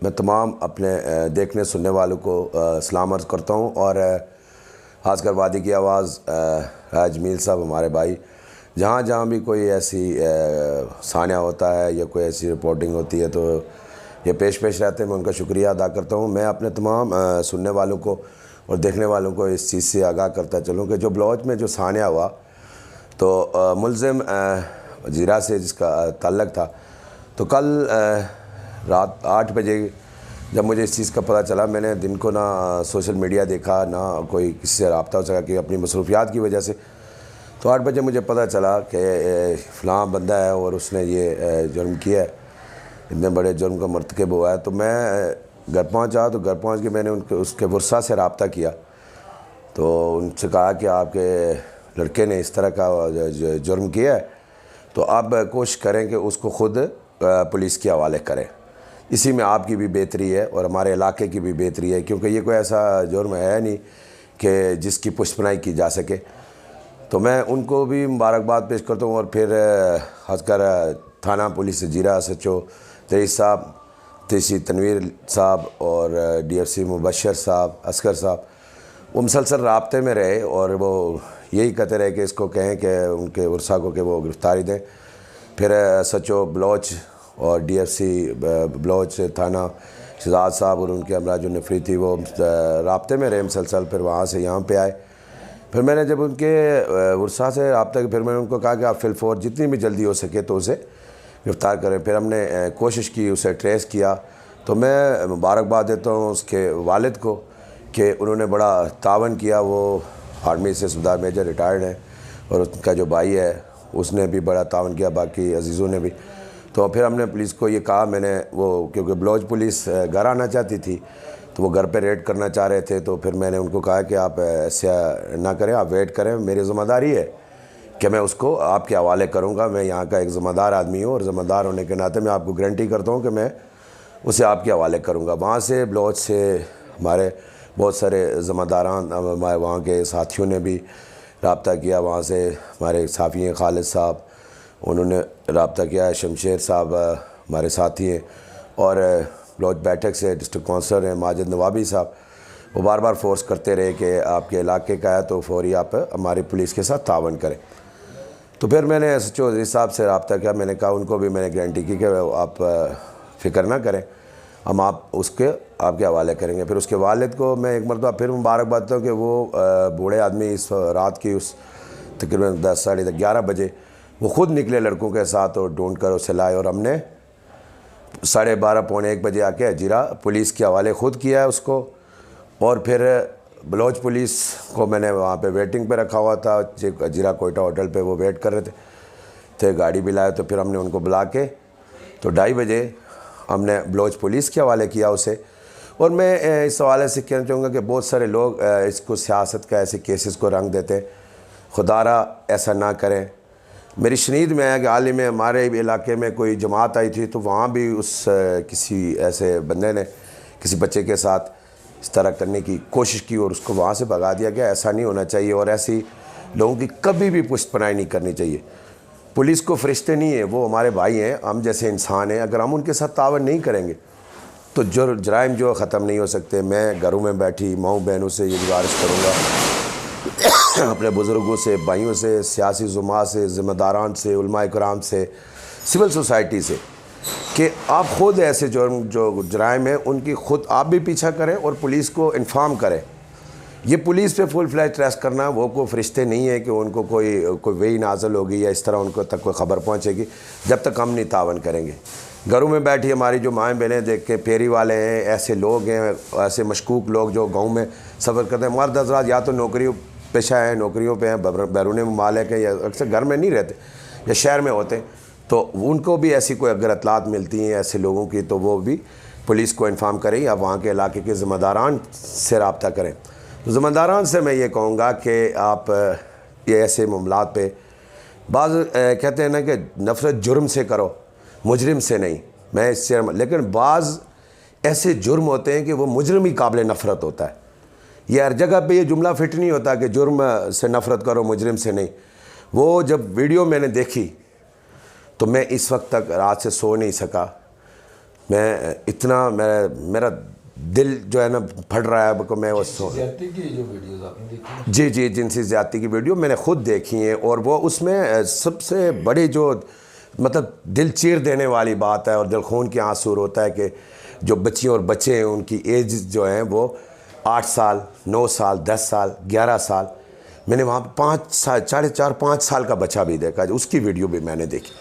मैं तमाम अपने देखने सुनने वालों को सलाम अर्ज़ करता हूँ और ख़ासकर वादी की आवाज़ जमील साहब हमारे भाई, जहाँ जहाँ भी कोई ऐसी सान्या होता है या कोई ऐसी रिपोर्टिंग होती है तो ये पेश रहते हैं। मैं उनका शुक्रिया अदा करता हूँ। मैं अपने तमाम सुनने वालों को और देखने वालों को इस चीज़ से आगाह करता चलूँ कि जो बलोच में जो सान्या हुआ तो मुलज़िम जीरा से जिसका ताल्लुक़ था, तो कल रात 8 बजे जब मुझे इस चीज़ का पता चला, मैंने दिन को ना सोशल मीडिया देखा ना कोई किसी से रब्ता हो सका कि अपनी मसरूफियात की वजह से। तो 8 बजे मुझे पता चला कि फ़लाँ बंदा है और उसने ये जुर्म किया है, इतने बड़े जुर्म का मर्तकब हुआ है। तो मैं घर पहुँचा, तो घर पहुँच के मैंने उसके वर्सा से रब्ता किया, तो उनसे कहा कि आपके लड़के ने इस तरह का जुर्म किया है, तो आप कोशिश करें कि उसको ख़ुद पुलिस के हवाले करें। इसी में आपकी भी बेहतरी है और हमारे इलाके की भी बेहतरी है, क्योंकि ये कोई ऐसा जुर्म है नहीं कि जिसकी पुष्पनाई की जा सके। तो मैं उनको भी मुबारकबाद पेश करता हूँ और फिर खासकर थाना पुलिस जीरा SHO तेईस साहब, TC तनवीर साहब और DFC मुबशर साहब, असगर साहब, वो मुसलसल राब्ते में रहे और वो यही कहते रहे कि इसको कहें कि उनके वर्सा को कि वो गिरफ़्तारी दें। फिर SHO बलोच और DFC बलोच थाना शहजाद साहब और उनके हमरा जो नफरी थी वो राब्ते में रहे मुसलसल। फिर वहाँ से यहाँ पे आए। फिर मैंने जब उनके वर्सा से रब्ता फिर मैंने उनको कहा कि आप फिलफौर जितनी भी जल्दी हो सके तो उसे गिरफ़्तार करें। फिर हमने कोशिश की, उसे ट्रेस किया। तो मैं मुबारकबाद देता हूँ उसके वालिद को कि उन्होंने बड़ा तावन किया। वो आर्मी से सूबेदार मेजर रिटायर्ड हैं और उसका जो भाई है उसने भी बड़ा तावन किया, बाकी अजीज़ों ने भी। तो फिर हमने पुलिस को ये कहा, मैंने वो क्योंकि बलोच पुलिस घर आना चाहती थी तो वो घर पे रेड करना चाह रहे थे, तो फिर मैंने उनको कहा कि आप ऐसा ना करें, आप वेट करें, मेरी ज़िम्मेदारी है कि मैं उसको आपके हवाले करूँगा। मैं यहाँ का एक ज़िम्मेदार आदमी हूँ और ज़िम्मेदार होने के नाते मैं आपको गारंटी करता हूँ कि मैं उसे आपके हवाले करूँगा। वहाँ से बलोच से हमारे बहुत सारे ज़िम्मेदारान, हमारे वहाँ के साथियों ने भी रब्ता किया। वहाँ से हमारे साफ़ी हैं खालिद साहब, उन्होंने रब्ता किया है। शमशेर साहब हमारे साथी हैं और बलोच बैठक से डिस्ट्रिक्ट काउंसलर हैं माजिद नवाबी साहब, वो बार बार फोर्स करते रहे कि आपके इलाके का है तो फौरी आप हमारी पुलिस के साथ तावन करें। तो फिर मैंने SHO साहब से रब्ता किया। मैंने कहा, उनको भी मैंने गारंटी की कि आप फ़िक्र ना करें, हम आप उसके आपके हवाले करेंगे। फिर उसके वालिद को मैं एक मरतबा फिर मुबारकबाद देता हूँ कि वो बूढ़े आदमी इस रात की उस तकरीबन 10 साढ़े 11 बजे वो ख़ुद निकले लड़कों के साथ और ढूंढ कर उसे लाए और हमने 12:30 पौने 1 बजे आके जीरा पुलिस के हवाले ख़ुद किया है उसको। और फिर बलोच पुलिस को मैंने वहाँ पे वेटिंग पे रखा हुआ था, जीरा कोयटा होटल पे वो वेट कर रहे थे गाड़ी भी लाए। तो फिर हमने उनको बुला के तो 2:30 बजे हमने बलोच पुलिस के हवाले किया उसे। और मैं इस हवाले से कहना चाहूँगा कि बहुत सारे लोग इसको सियासत का ऐसे केसेस को रंग देते हैं, खुदारा ऐसा ना करें। मेरी शनीद में है कि हाल ही में हमारे इलाके में कोई जमात आई थी, तो वहाँ भी उस किसी ऐसे बंदे ने किसी बच्चे के साथ इस तरह करने की कोशिश की और उसको वहाँ से भगा दिया गया। ऐसा नहीं होना चाहिए और ऐसी लोगों की कभी भी पुष्टपनाई नहीं करनी चाहिए। पुलिस को फरिश्ते नहीं है, वो हमारे भाई हैं, हम जैसे इंसान हैं। अगर हम उनके साथ तावन नहीं करेंगे तो जराइम जो ख़त्म नहीं हो सकते। मैं घरों में बैठी माओ बहनों से ये गुजारिश करूँगा, अपने बुज़ुर्गों से, भाइयों से, सियासी ज़ुमा से, ज़िम्मेदारान से, उलमा इकराम से, सिविल सोसाइटी से, कि आप ख़ुद ऐसे जो जराइम हैं उनकी ख़ुद आप भी पीछा करें और पुलिस को इन्फॉर्म करें। ये पुलिस पे फुल फ्लैज ट्रेस करना, वो कोई फरिश्ते नहीं है कि उनको कोई वही नाज़िल होगी या इस तरह उनको तक कोई ख़बर पहुँचेगी जब तक हम नहीं तावन करेंगे। घरों में बैठी हमारी जो माएँ बहनें देख के फेरी वाले हैं, ऐसे लोग हैं, ऐसे मशकूक लोग जो गाँव में सफ़र करते हैं। मर्द हज़रात या तो नौकरी पेशा है, नौकरियों पे हैं, बैरून ममालिक हैं, या अक्सर घर में नहीं रहते या शहर में होते, तो उनको भी ऐसी कोई अगर इतलात मिलती हैं ऐसे लोगों की तो वो भी पुलिस को इन्फॉर्म करें या वहाँ के इलाके के ज़िम्मेदारान से रब्ता करें। तो ज़िम्मेदारान से मैं ये कहूँगा कि आप ये ऐसे मामलात पे बाज़ कहते हैं ना कि नफ़रत जुर्म से करो, मुजरिम से नहीं। मैं इससे लेकिन बाज़ ऐसे जुर्म होते हैं कि वो मुजरिम ही काबिल नफ़रत होता है। ये हर जगह पे ये जुमला फिट नहीं होता कि जुर्म से नफ़रत करो, मुजरिम से नहीं। वो जब वीडियो मैंने देखी तो मैं इस वक्त तक रात से सो नहीं सका। मैं इतना मेरा दिल जो है ना फट रहा है को मैं वो ज्यादती की जो वीडियोस आपने देखी? जी जी, जिनसी ज़्यादती की वीडियो मैंने खुद देखी है, और वो उसमें सबसे बड़ी जो मतलब दिल चीर देने वाली बात है और दिल खून के आंसू होता है कि जो बच्चियाँ और बच्चे हैं उनकी एज जो है वो 8 साल, 9 साल, 10 साल, 11 साल। मैंने वहाँ पर 5 साल, 4.5-5 साल का बच्चा भी देखा, उसकी वीडियो भी मैंने देखी।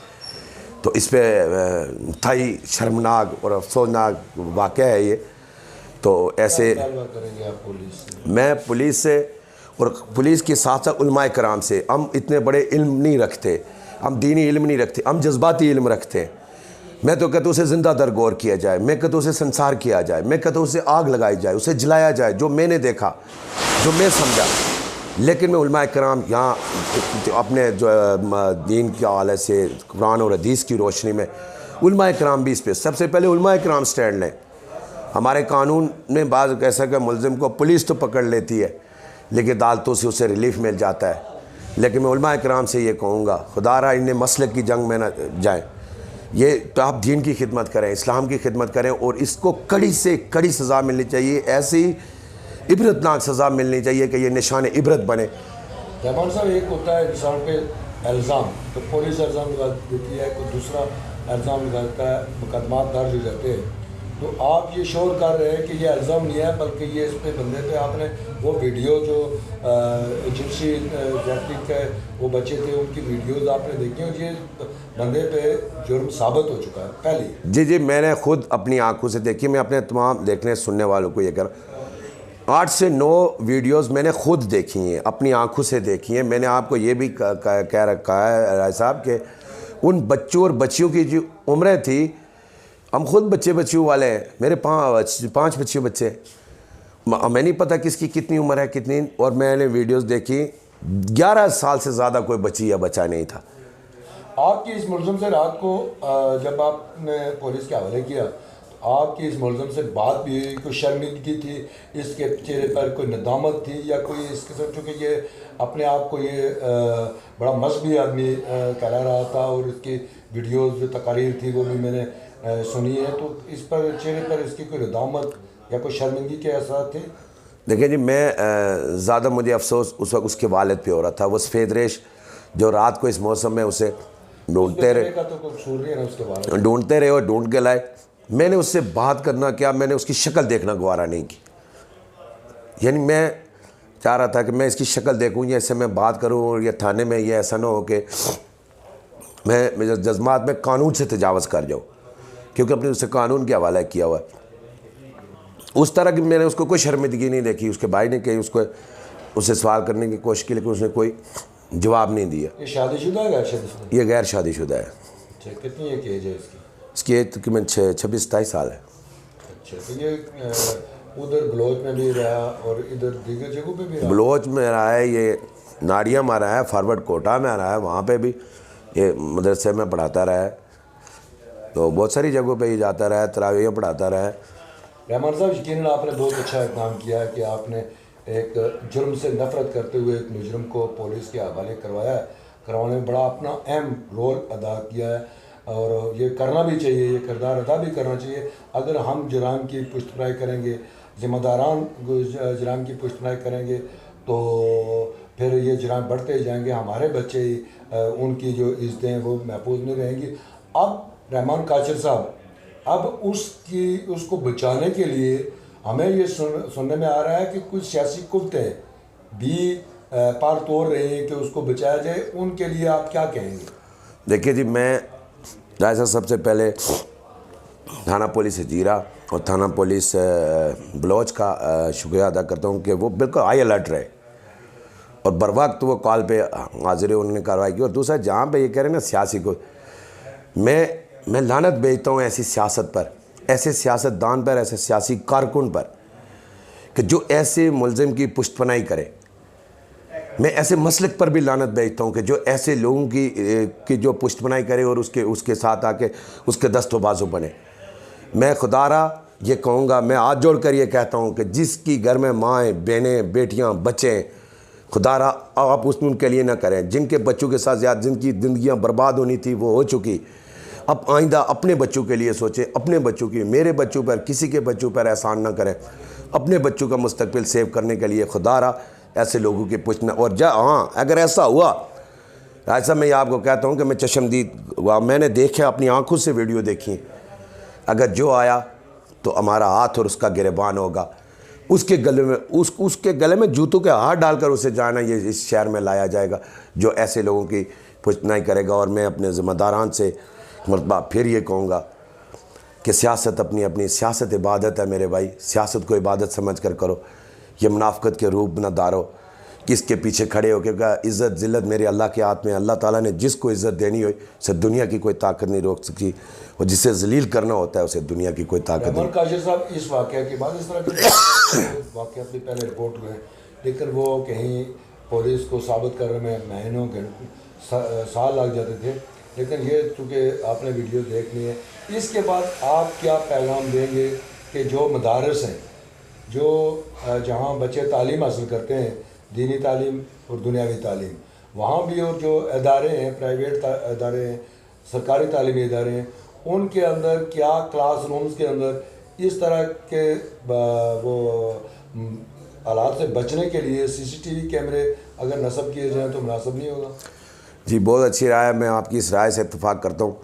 तो इस पर था ही शर्मनाक और अफसोसनाक वाक़या है ये। तो ऐसे करेंगे आप पुलिस से? मैं पुलिस से और पुलिस के साथ साथ उलमाए कराम से, हम इतने बड़े इल्म नहीं रखते, हम दीनी इल्म नहीं रखते, हम जज्बाती इल्म रखते हैं। मैं तो कहता हूँ उसे ज़िंदा दर गौर किया जाए, मैं कहता हूँ उसे संसार किया जाए, मैं कहता हूँ उसे आग लगाई जाए, उसे जलाया जाए, जो मैंने देखा, जो मैं समझा। लेकिन मैं उलमाए कराम यहाँ अपने जो दीन के हवाले से कुरान और हदीस की रोशनी में उलमाए कराम भी इस पर सबसे पहले उलमाए कराम स्टैंड लें। हमारे कानून में बाज़ ऐसा कि मुलज़िम को पुलिस तो पकड़ लेती है लेकिन अदालतों से उसे रिलीफ मिल जाता है। लेकिन मैं उलमा इकराम से ये कहूँगा, खुदारा इन्हें मसलक की जंग में न जाएँ। ये तो आप दीन की खिदमत करें, इस्लाम की खिदमत करें, और इसको कड़ी से कड़ी सज़ा मिलनी चाहिए, ऐसी इबरतनाक सज़ा मिलनी चाहिए कि ये निशान इबरत बने। रहमान साहब, एक होता है इंसान पे इल्ज़ाम, तो पुलिस इल्ज़ाम लगा देती है, कोई दूसरा इल्ज़ाम लगाता है, मुकदमा दर्ज हो जाते हैं। तो आप ये शोर कर रहे हैं कि ये इल्ज़ाम नहीं है बल्कि ये इस पे बंदे पे आपने वो वीडियो जो जिनसी ज्यादती के वो बच्चे थे उनकी वीडियोस आपने देखी और ये बंदे पे जुर्म साबित हो चुका है पहले। जी जी, मैंने खुद अपनी आंखों से देखी। मैं अपने तमाम देखने सुनने वालों को ये कर 8 से 9 वीडियोस मैंने खुद देखी हैं, अपनी आंखों से देखी हैं। मैंने आपको ये भी कह रखा है राय साहब कि उन बच्चों और बच्चियों की जो उम्रें थी, हम खुद बच्चियों वाले हैं, मेरे 5 बच्चे। मैं नहीं पता किसकी कितनी उम्र है कितनी, और मैंने वीडियोस देखी, 11 साल से ज़्यादा कोई बच्ची या बच्चा नहीं था। आपकी इस मुलज़िम से रात को जब आपने पुलिस के हवाले किया, आपकी इस मुलज़िम से बात भी हुई, कोई शर्मिंदगी थी, इसके चेहरे पर कोई नदामत थी या कोई इस किस्म, चूँकि ये अपने आप को ये बड़ा मजहबी आदमी कहला रहा था और इसकी वीडियोस जो तकारीर थी वो भी मैंने सुनी है, तो इस पर चेहरे पर इसकी कोई नदामत या कोई शर्मिंदगी के असर थे? देखिए जी, मैं ज़्यादा मुझे अफसोस उस वक्त उसके वालिद पे हो रहा था। वो सफ़ेद रेश जो रात को इस मौसम में उसे ढूंढते रहे और ढूंढ के लाए। मैंने उससे बात करना क्या, मैंने उसकी शक्ल देखना गवारा नहीं की। यानी मैं चाह रहा था कि मैं इसकी शक्ल देखूँ या इससे मैं बात करूँ, और ये थाने में ये ऐसा ना हो कि मैं मेरे जज्बात में कानून से तजावज़ कर जाऊँ, क्योंकि अपने उससे कानून के हवाला किया हुआ है। उस तरह की मैंने उसको कोई शर्मिंदगी नहीं देखी। उसके भाई ने कही उससे सवाल करने की कोशिश की, लेकिन उसने कोई जवाब नहीं दिया। ये शादीशुदा है, गैर शादीशुदा? ये गैर शादीशुदा है। अच्छा, कितनी एज है इसकी एज तकरीबन 26-27 साल है। अच्छा, तो ये उधर बलोच में भी रहा और इधर दीगर जगहों पे भी रहा? बलोच में रहा है, ये नाडिया में रहा है, फॉरवर्ड कोटा में रहा है, वहाँ पे भी ये मदरसे में पढ़ाता रहा है, तो बहुत सारी जगहों पे ही जाता रहा है, तरावीह पढ़ाता रहा है। रहमान साहब, यकीनन आपने बहुत अच्छा काम किया है कि आपने एक जुर्म से नफरत करते हुए एक मुजरिम को पुलिस के हवाले करवाने में बड़ा अपना अहम रोल अदा किया है, और ये करना भी चाहिए, ये किरदार अदा भी करना चाहिए। अगर हम जुराम की पुष्टपनाही करेंगे, ज़िम्मेदारान जुराम की पुष्टपनाही करेंगे, तो फिर ये जुराम बढ़ते ही जाएंगे, हमारे बच्चे उनकी जो इज़्ज़तें हैं वो महफूज नहीं रहेंगी। अब रहमान काचर साहब, अब उसको बचाने के लिए हमें ये सुनने में आ रहा है कि कुछ सियासी कुव्वतें भी पार तोड़ रही हैं कि उसको बचाया जाए, उनके लिए आप क्या कहेंगे? देखिए जी, मैं राय सबसे पहले थाना पुलिस जीरा और थाना पुलिस बलोच का शुक्रिया अदा करता हूँ कि वो बिल्कुल हाई अलर्ट रहे और बर वक्त वो कॉल पे हाजिर उन्होंने कार्रवाई की। और दूसरा, जहाँ पे ये कह रहे हैं ना सियासी को, मैं लानत भेजता हूँ ऐसी सियासत पर, ऐसे सियासतदान पर, ऐसे सियासी कारकुन पर कि जो ऐसे मुलजिम की पुष्टपनाही करे। मैं ऐसे मसलक पर भी लानत भेजता हूँ कि जो ऐसे लोगों की जो पुष्टपनाही करे और उसके साथ आके उसके दस्तो बाजू बने। मैं खुदारा ये कहूँगा, मैं हाथ जोड़ कर ये कहता हूँ कि जिसकी घर में माएँ, बहनें, बेटियाँ, बच्चे, खुदारा आप उसमें उनके लिए ना करें। जिनके बच्चों के साथ ज़्यादा जिनकी ज़िंदगियाँ बर्बाद होनी थी वो हो चुकी, अब आइंदा अपने बच्चों के लिए सोचें, अपने बच्चों की, मेरे बच्चों पर, किसी के बच्चों पर एहसान ना करें। अपने बच्चों का मुस्तकबिल सेव करने के लिए खुदारा ऐसे लोगों की पूछना। और हाँ, अगर ऐसा हुआ, ऐसा मैं आपको कहता हूँ कि मैं चशमदीद हुआ, मैंने देखा, अपनी आंखों से वीडियो देखी, अगर जो आया तो हमारा हाथ और उसका गिरबान होगा, उसके गले में उसके गले में जूतों के हाथ डालकर उसे जाना ये इस शहर में लाया जाएगा जो ऐसे लोगों की पुष्टनाई करेगा। और मैं अपने ज़िम्मेदारान से मरतबा फिर ये कहूँगा कि सियासत अपनी अपनी सियासत इबादत है मेरे भाई, सियासत को इबादत समझ कर करो, ये मुनाफिकत के रूप न धारो, किसके पीछे खड़े हो, क्योंकि इज़्ज़त ज़िल्लत मेरे अल्लाह के हाथ में। अल्लाह ताला ने जिसको इज़्ज़त देनी हो उसे दुनिया की कोई ताकत नहीं रोक सकती, और जिसे जलील करना होता है उसे दुनिया की कोई ताकत नहीं। काशिफ साहब, इस वाक़े के बाद इस तरह के वाक़े भी पहले रिपोर्ट हुए, लेकिन वो कहीं पुलिस को साबित करने में महीनों साल लग जाते थे, लेकिन ये चूँकि आपने वीडियो देख ली है, इसके बाद आप क्या पैगाम देंगे कि जो मदारस हैं, जो जहाँ बच्चे तालीम हासिल करते हैं, दीनी तालीम और दुनियावी तालीम, वहाँ भी, और जो इदारे हैं, प्राइवेट इदारे हैं, सरकारी तालीमी इदारे हैं, उनके अंदर क्या क्लासरूम्स के अंदर इस तरह के वो हालात से बचने के लिए सीसीटीवी कैमरे अगर नस्ब किए जाएँ तो मुनासिब नहीं होगा? जी, बहुत अच्छी राय है, मैं आपकी इस राय से इत्तेफाक करता हूँ।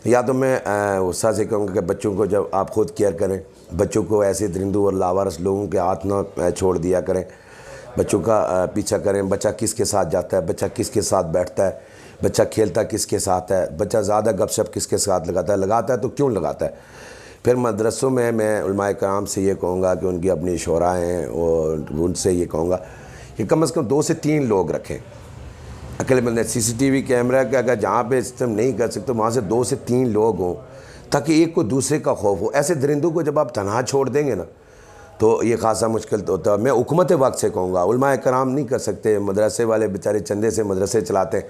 या तो मैं उत्साह से कहूँगा कि बच्चों को जब आप खुद केयर करें, बच्चों को ऐसे दरिंदों और लावारिस लोगों के हाथ ना छोड़ दिया करें, बच्चों का पीछा करें। बच्चा किसके साथ जाता है, बच्चा किसके साथ बैठता है, बच्चा खेलता किसके साथ है, बच्चा ज़्यादा गपशप किसके साथ लगाता है तो क्यों लगाता है। फिर मदरसों में मैं उलमाए कराम से ये कहूँगा कि उनकी अपनी शोराएँ हैं, और उनसे ये कहूँगा कि कम से कम 2 से 3 लोग रखें अकेलेमंद। सीसीटीवी कैमरा का अगर जहाँ पे सिस्टम नहीं कर सकते वहाँ से 2 से 3 लोग हों, ताकि एक को दूसरे का खौफ हो। ऐसे दरिंदों को जब आप तनहा छोड़ देंगे ना तो ये खासा मुश्किल तो होता है। मैं हुकूमत वक्त से कहूँगा, उलमाए कराम नहीं कर सकते, मदरसे वाले बेचारे चंदे से मदरसे चलाते हैं,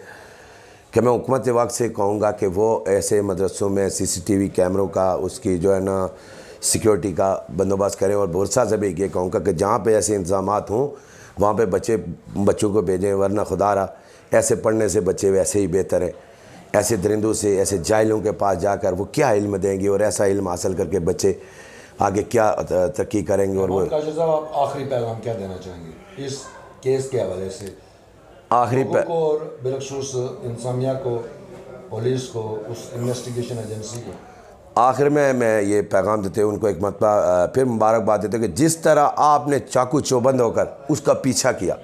कि मैं हुकूमत वक्त से कहूँगा कि वो ऐसे मदरसों में सीसीटीवी कैमरों का, उसकी जो है ना सिक्योरिटी का बंदोबस्त करें। और बुरसा से भी ये कहूँगा कि जहाँ पे ऐसे इंतज़ामात हों वहाँ पे बच्चों को भेजें, वरना खुदारा ऐसे पढ़ने से बच्चे वैसे ही बेहतर हैं। ऐसे दरिंदों से, ऐसे जाहिलों के पास जाकर वो क्या इल्म देंगे, और ऐसा इल्म हासिल करके बच्चे आगे क्या तरक्की करेंगे। और वो काशिफ साहब, आप आखिरी पैगाम क्या देना चाहेंगे इस केस के हवाले से आखिरी को, और बिलखसूस इंसानिया को, पुलिस को, उस इन्वेस्टिगेशन एजेंसी को? आखिर में मैं ये पैगाम देते हुए उनको एक मरतबा फिर मुबारकबाद देते कि जिस तरह आपने चाकू चौबंद होकर उसका पीछा किया,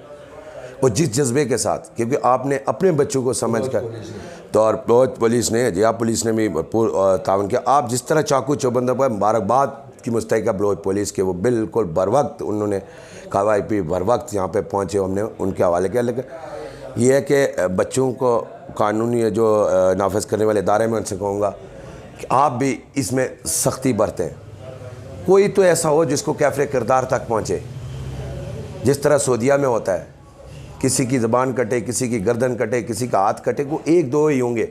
और जिस जज्बे के साथ, क्योंकि आपने अपने बच्चों को समझ कर, तो और बहुत पुलिस ने, जिया पुलिस ने भी भरपूर तावन किया। आप जिस तरह चाकू चौबंद पर मुबारकबाद की मुस्तहिक ब्लोच पुलिस के, वो बिल्कुल बर वक्त उन्होंने कार्रवाई पे बर वक्त यहाँ पे पहुँचे, हमने उनके हवाले किया। लेकिन ये है कि बच्चों को कानूनी जो नाफिज करने वाले इदारे में उनसे कहूँगा कि आप भी इसमें सख्ती बरतें। कोई तो ऐसा हो जिसको कैफरे किरदार तक पहुँचे, जिस तरह सऊदीया में होता है, किसी की ज़बान कटे, किसी की गर्दन कटे, किसी का हाथ कटे, वो 1-2 ही होंगे,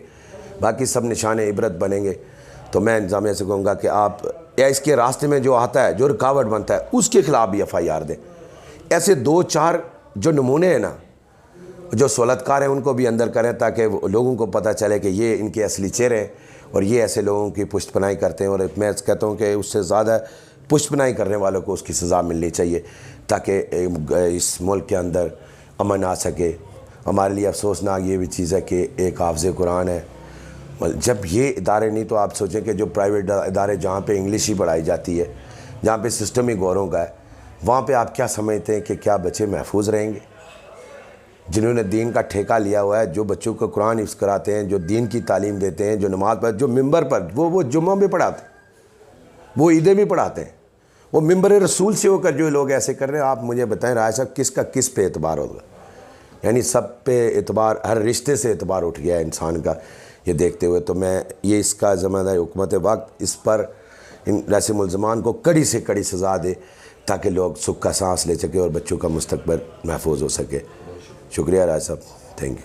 बाकी सब निशाने इबरत बनेंगे। तो मैं इंतज़ामिया से कहूँगा कि आप या इसके रास्ते में जो आता है, जो रुकावट बनता है, उसके ख़िलाफ़ भी FIR दें। ऐसे 2-4 जो नमूने हैं ना, जो सहूलतकार हैं, उनको भी अंदर करें, ताकि लोगों को पता चले कि ये इनके असली चेहरे हैं और ये ऐसे लोगों की पुष्टपनाही करते हैं। और मैं कहता हूँ कि उससे ज़्यादा पुष्टपनाही करने वालों को उसकी सज़ा मिलनी चाहिए, ताकि इस मुल्क के अंदर अमन आ सके। हमारे लिए अफसोसनाक ये भी चीज़ है कि एक हाफ़िज़ कुरान है, जब ये इदारे नहीं, तो आप सोचें कि जो प्राइवेट इदारे जहाँ पे इंग्लिश ही पढ़ाई जाती है, जहाँ पे सिस्टम ही गौरों का है, वहाँ पे आप क्या समझते हैं कि क्या बच्चे महफूज रहेंगे? जिन्होंने दीन का ठेका लिया हुआ है, जो बच्चों को कुरान हिफ्ज़ कराते हैं, जो दीन की तालीम देते हैं, जो नमाज पर, जो मिंबर पर वो जुम्मा भी पढ़ाते हैं, वो ईदें भी पढ़ाते हैं, वो मिंबर रसूल से होकर जो लोग ऐसे कर रहे हैं, आप मुझे बताएं राय साहब, किसका किस पे एतबार होगा? यानी सब पे एतबार, हर रिश्ते से एतबार उठ गया है इंसान का, ये देखते हुए। तो मैं ये इसका ज़िम्मेदार हुकूमत वक्त इस पर इन ऐसे मुलज़मान को कड़ी से कड़ी सज़ा दे, ताकि लोग सुख का सांस ले सके और बच्चों का मुस्तक़बिल महफूज हो सके। शुक्रिया राय साहब, थैंक यू।